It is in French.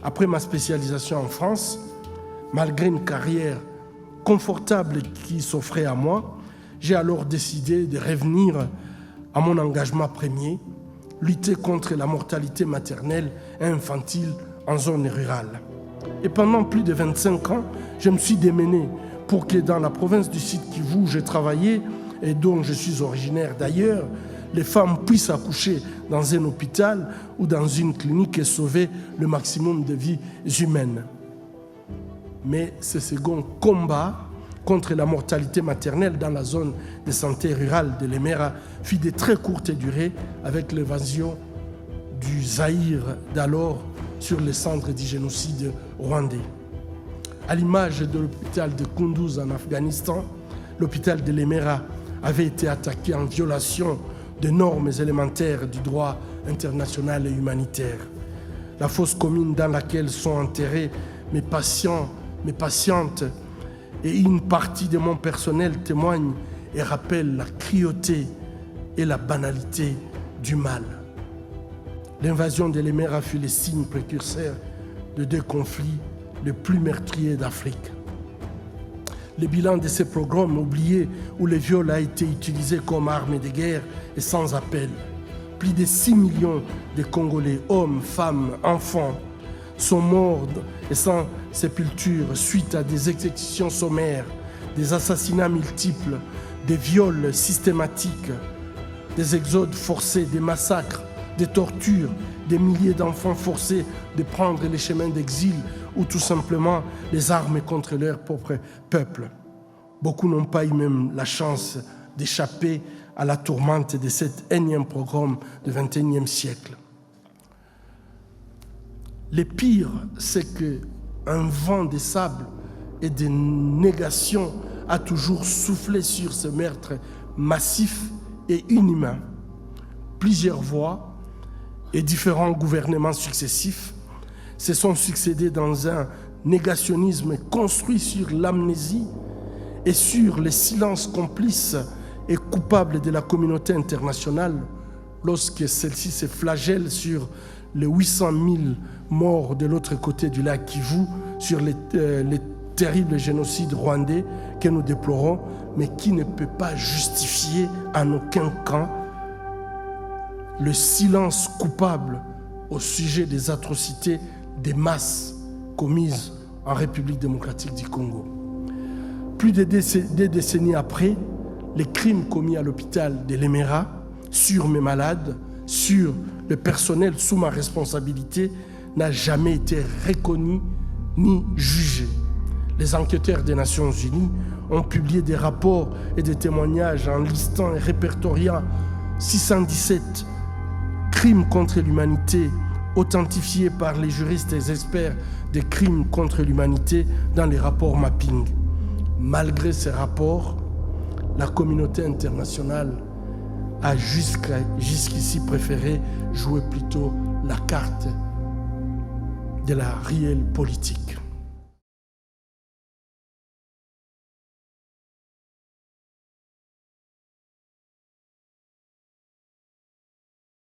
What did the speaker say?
Après ma spécialisation en France, malgré une carrière confortable qui s'offrait à moi, j'ai alors décidé de revenir à mon engagement premier, lutter contre la mortalité maternelle et infantile en zone rurale. Et pendant plus de 25 ans, je me suis démené pour que dans la province du Sud-Kivu où j'ai travaillé et dont je suis originaire d'ailleurs, les femmes puissent accoucher dans un hôpital ou dans une clinique et sauver le maximum de vies humaines. Mais ce second combat contre la mortalité maternelle dans la zone de santé rurale de Lemera fut de très courte durée avec l'invasion du Zaïre d'alors sur les cendres du génocide rwandais. À l'image de l'hôpital de Kunduz en Afghanistan, l'hôpital de Lemera avait été attaqué en violation de normes élémentaires du droit international et humanitaire. La fosse commune dans laquelle sont enterrés mes patients, mes patientes et une partie de mon personnel témoigne et rappelle la cruauté et la banalité du mal. L'invasion de Lemera fut le signe précurseur de deux conflits les plus meurtriers d'Afrique. Le bilan de ces pogroms oubliés où le viol a été utilisé comme arme de guerre est sans appel. Plus de 6 millions de Congolais, hommes, femmes, enfants, sont morts et sans sépulture suite à des exécutions sommaires, des assassinats multiples, des viols systématiques, des exodes forcés, des massacres, des tortures, des milliers d'enfants forcés de prendre les chemins d'exil ou tout simplement les armes contre leur propre peuple. Beaucoup n'ont pas eu même la chance d'échapper à la tourmente de cet énième programme du XXIe siècle. Le pire, c'est qu'un vent de sable et de négation a toujours soufflé sur ce meurtre massif et inhumain. Plusieurs voix et différents gouvernements successifs se sont succédés dans un négationnisme construit sur l'amnésie et sur les silences complices et coupables de la communauté internationale lorsque celle-ci se flagelle sur les 800 000 morts de l'autre côté du lac Kivu, sur les terribles génocides rwandais que nous déplorons, mais qui ne peut pas justifier en aucun cas le silence coupable au sujet des atrocités des masses commises en République démocratique du Congo. Plus de des décennies après, les crimes commis à l'hôpital de Lemera sur mes malades, sur le personnel sous ma responsabilité, n'a jamais été reconnu ni jugé. Les enquêteurs des Nations Unies ont publié des rapports et des témoignages en listant et répertoriant 617 crimes contre l'humanité authentifiés par les juristes et experts des crimes contre l'humanité dans les rapports mapping. Malgré ces rapports, la communauté internationale a jusqu'ici préféré jouer plutôt la carte de la réelle politique.